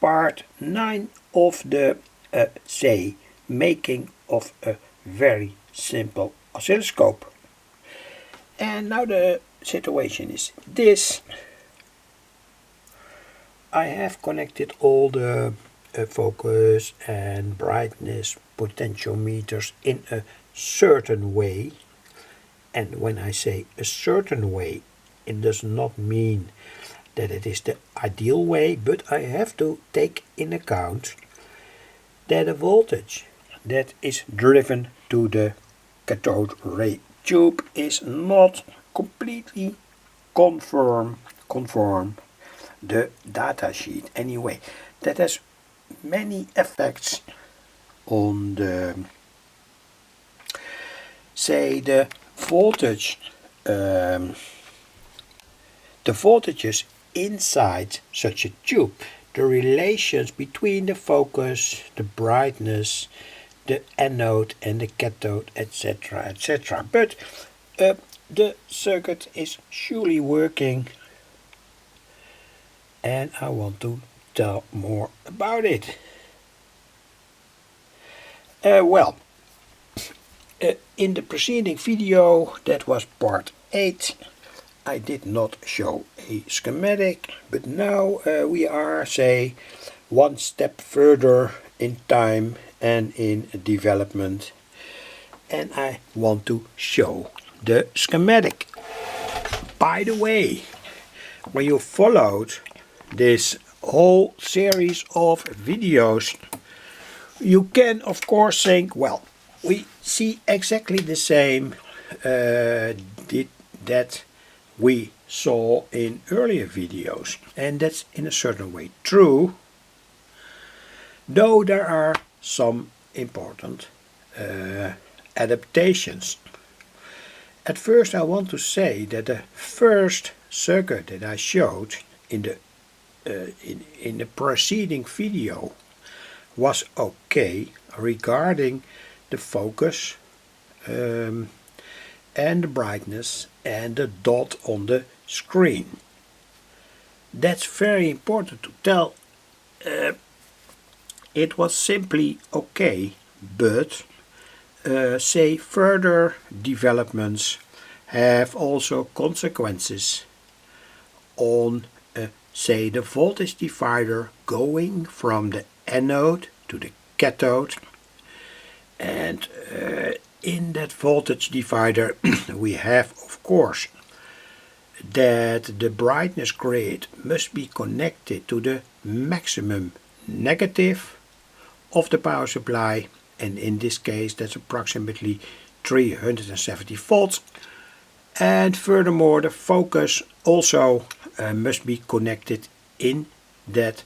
part 9 of the making of a very simple oscilloscope. And now the situation is this. I have connected all the focus and brightness potentiometers in a certain way. And when I say a certain way, it does not mean that it is the ideal way, but I have to take in account that a voltage that is driven to the cathode ray tube is not completely conform the data sheet anyway. That has many effects on the, say, the voltage, the voltages inside such a tube, the relations between the focus, the brightness, the anode and the cathode, etc., etc. But the circuit is surely working, and I want to tell more about it. In the preceding video, that was part 8, I did not show a schematic, but now we are, say, one step further in time and in development, and I want to show the schematic. By the way, when you followed this whole series of videos, you can of course think, well, we see exactly the same that we saw in earlier videos, and that's in a certain way true, though there are some important adaptations. At first I want to say that the first circuit that I showed in the preceding video was okay regarding the focus and the brightness and the dot on the screen. That's very important to tell. It was simply okay, but say further developments have also consequences on say the voltage divider going from the anode to the cathode, and in that voltage divider we have of course that the brightness grid must be connected to the maximum negative of the power supply, and in this case that's approximately 370 volts, and furthermore the focus also must be connected in that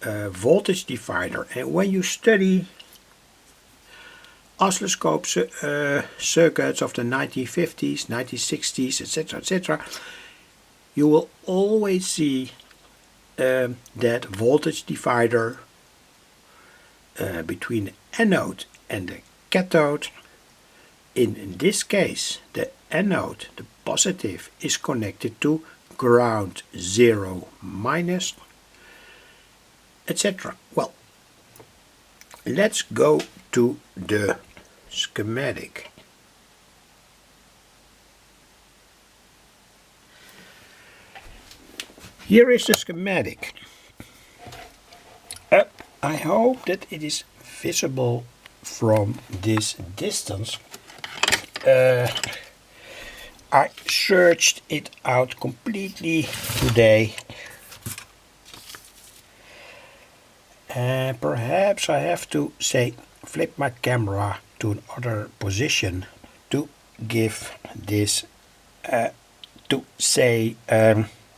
voltage divider. And when you study oscilloscope circuits of the 1950s, 1960s, etc., etc., you will always see that voltage divider between the anode and the cathode. In this case, the anode, the positive, is connected to ground 0 minus, etc. Well, let's go to the schematic. Here is the schematic. I hope that it is visible from this distance. I searched it out completely today. Perhaps I have to say flip my camera to another position to give this to say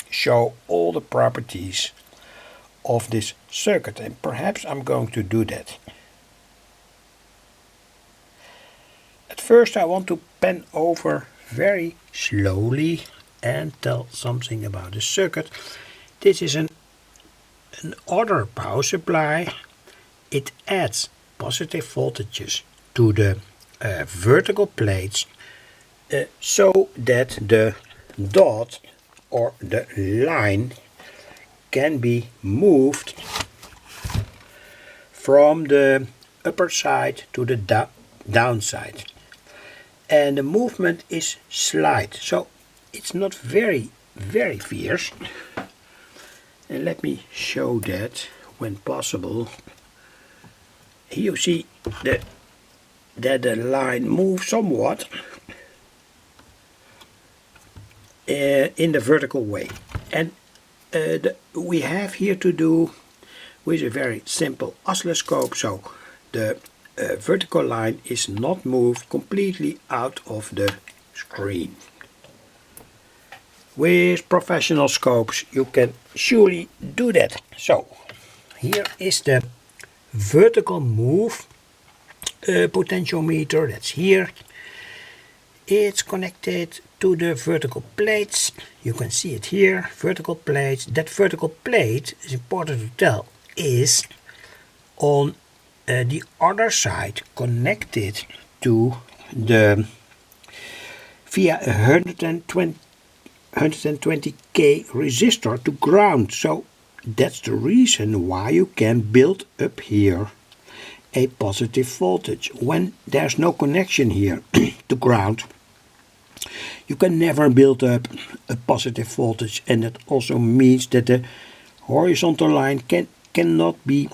show all the properties of this circuit, and perhaps I'm going to do that. At first I want to pan over very slowly and tell something about the circuit. This is an other power supply. It adds positive voltages to the vertical plates so that the dot or the line can be moved from the upper side to the downside. And the movement is slight, so it's not very fierce. And let me show that when possible. Here you see that the line moves somewhat in the vertical way. And we have here to do with a very simple oscilloscope, so the vertical line is not moved completely out of the screen. With professional scopes you can surely do that. So here is the vertical move potentiometer, that's here. It's connected to the vertical plates. You can see it here, vertical plates. That vertical plate, is important to tell, is on the other side connected to the via a 120k resistor to ground. So that's the reason why you can build up here a positive voltage. When there's no connection here to ground, you can never build up a positive voltage, and that also means that the horizontal line cannot be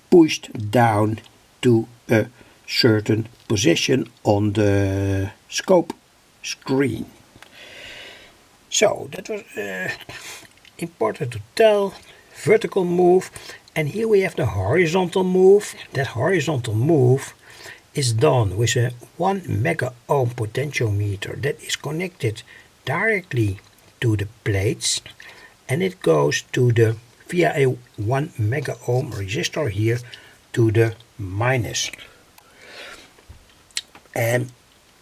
pushed down to a certain position on the scope screen. So that was important to tell. Vertical move, and here we have the horizontal move. That horizontal move is done with a 1 mega ohm potentiometer that is connected directly to the plates, and it goes to the via a 1 mega ohm resistor here to the minus, and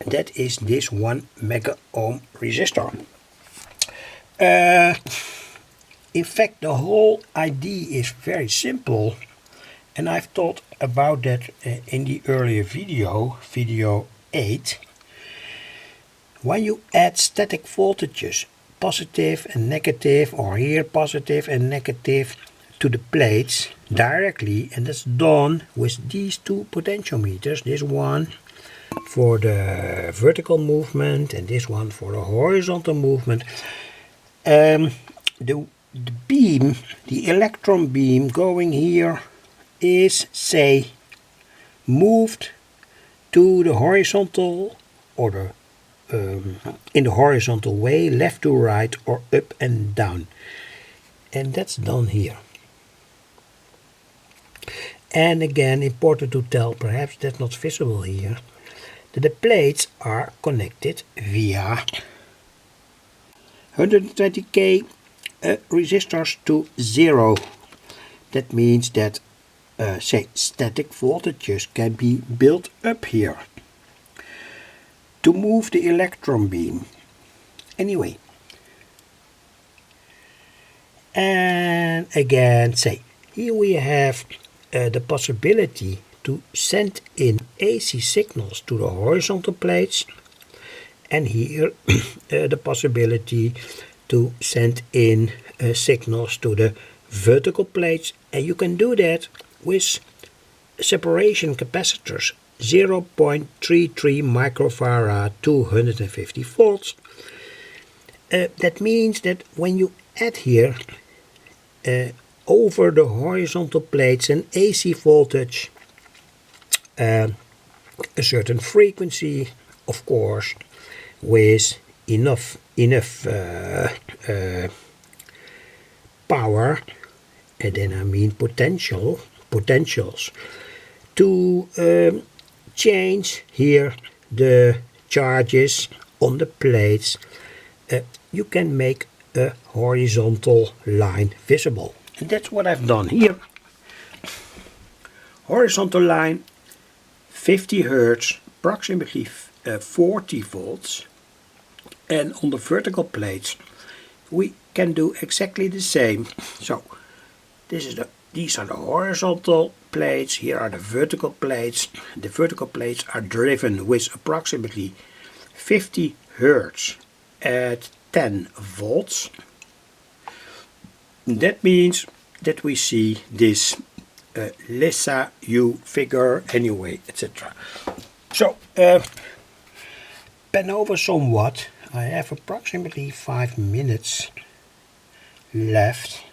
that is this 1 mega ohm resistor. In fact, the whole idea is very simple, and I've thought about that in the earlier video 8. When you add static voltages, positive and negative, or here positive and negative, to the plates directly, and that's done with these two potentiometers, this one for the vertical movement and this one for the horizontal movement, the beam, the electron beam going here is, say, moved to the horizontal, or the in the horizontal way, left to right or up and down, and that's done here. And again, important to tell, perhaps that's not visible here, that the plates are connected via 120k resistors to 0. That means that say static voltages can be built up here to move the electron beam. Anyway, and again, say here we have the possibility to send in AC signals to the horizontal plates, and here the possibility to send in signals to the vertical plates, and you can do that with separation capacitors, 0.33 microfarad, 250 volts. That means that when you add here over the horizontal plates an AC voltage, a certain frequency, of course, with enough power, and then I mean potentials, to change here the charges on the plates, you can make a horizontal line visible. And that's what I've done here. Horizontal line, 50 Hertz, approximately 40 volts. And on the vertical plates we can do exactly the same. So these are the horizontal plates, here are the vertical plates. The vertical plates are driven with approximately 50 Hertz at 10 volts. That means that we see this Lissa, you figure anyway, etc. So, bend over somewhat. I have approximately 5 minutes left.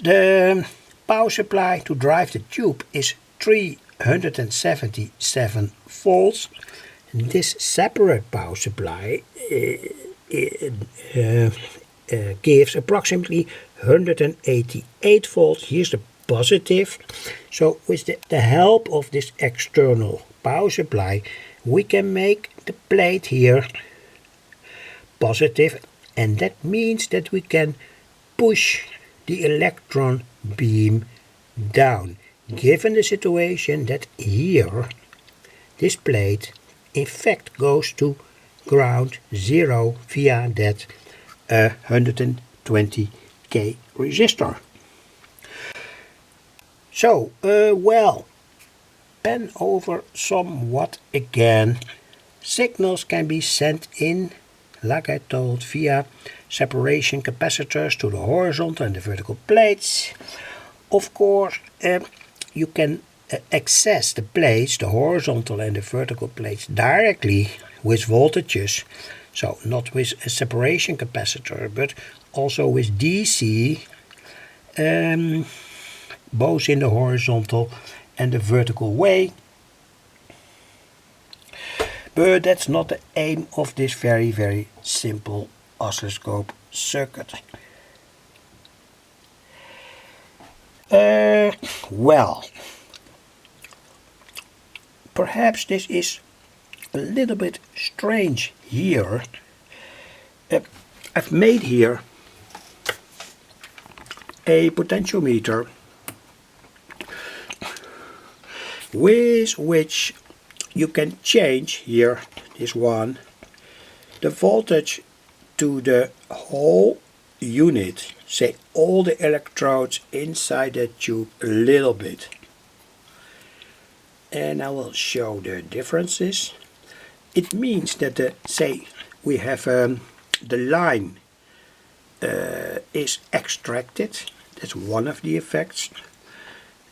The power supply to drive the tube is 377 volts. And this separate power supply gives approximately 188 volts. Here's the positive. So with the help of this external power supply, we can make the plate here positive, and that means that we can push the electron beam down, given the situation that here this plate in fact goes to ground zero via that 120k resistor. So, well, bend over somewhat again. Signals can be sent in, like I told, via separation capacitors to the horizontal and the vertical plates. Of course, you can access the plates, the horizontal and the vertical plates, directly with voltages. So not with a separation capacitor, but also with DC, both in the horizontal and the vertical way. But that's not the aim of this very, very simple oscilloscope circuit. Well, perhaps this is a little bit strange here. I've made here a potentiometer with which you can change here, this one, the voltage to the whole unit, say all the electrodes inside that tube a little bit. And I will show the differences. It means that say we have the line is extracted. That's one of the effects.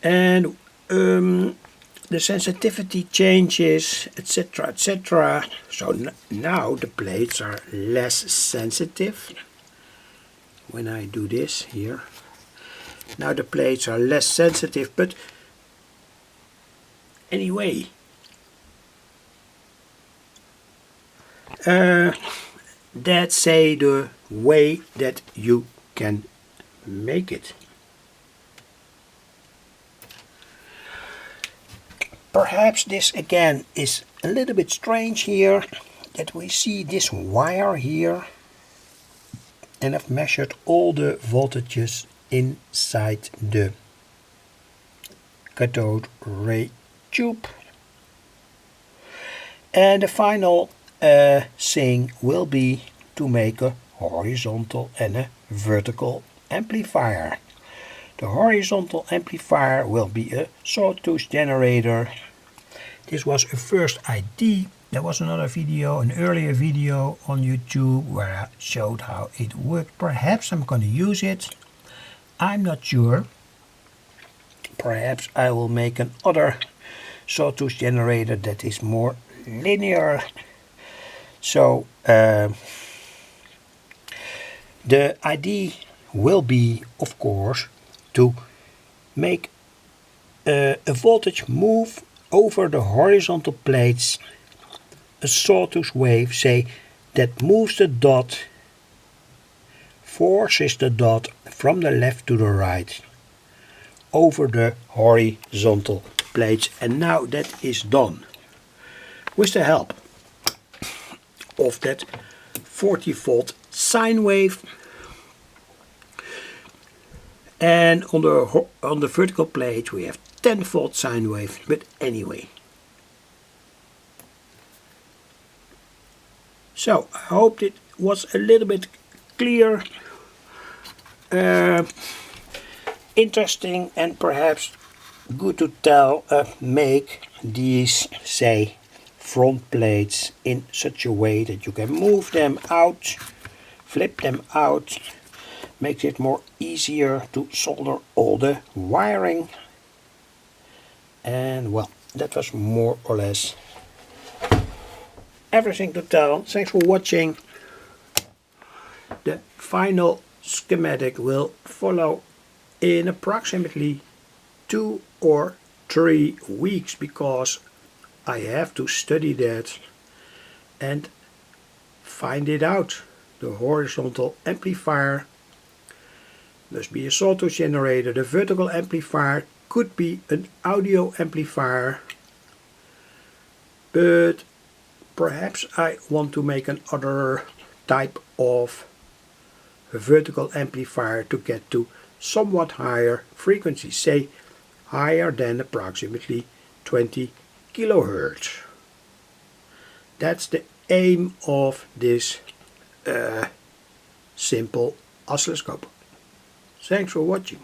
And the sensitivity changes, etc., etc. So now the plates are less sensitive. When I do this here, now the plates are less sensitive, but anyway, that's say the way that you can make it. Perhaps this again is a little bit strange here, that we see this wire here, and I've measured all the voltages inside the cathode ray tube. And the final thing will be to make a horizontal and a vertical amplifier. The horizontal amplifier will be a sawtooth generator. This was a first idea. There was another video, an earlier video on YouTube where I showed how it worked. Perhaps I'm going to use it. I'm not sure. Perhaps I will make another sawtooth generator that is more linear. So the idea will be, of course, to make a voltage move over the horizontal plates, a sawtooth wave, say, that moves the dot, forces the dot from the left to the right over the horizontal plates. And now that is done with the help of that 40 volt sine wave. And on the vertical plate we have 10 volt sine wave, but anyway. So I hope it was a little bit clear, interesting, and perhaps good to make these, say, front plates in such a way that you can move them out, flip them out, makes it more easier to solder all the wiring. And well, that was more or less everything to tell. Thanks for watching. The final schematic will follow in approximately 2 or 3 weeks, because I have to study that and find it out. The horizontal amplifier must be a sawtooth generator. The vertical amplifier could be an audio amplifier, but perhaps I want to make another type of vertical amplifier to get to somewhat higher frequencies, say higher than approximately 20 kilohertz. That's the aim of this simple oscilloscope. Thanks for watching.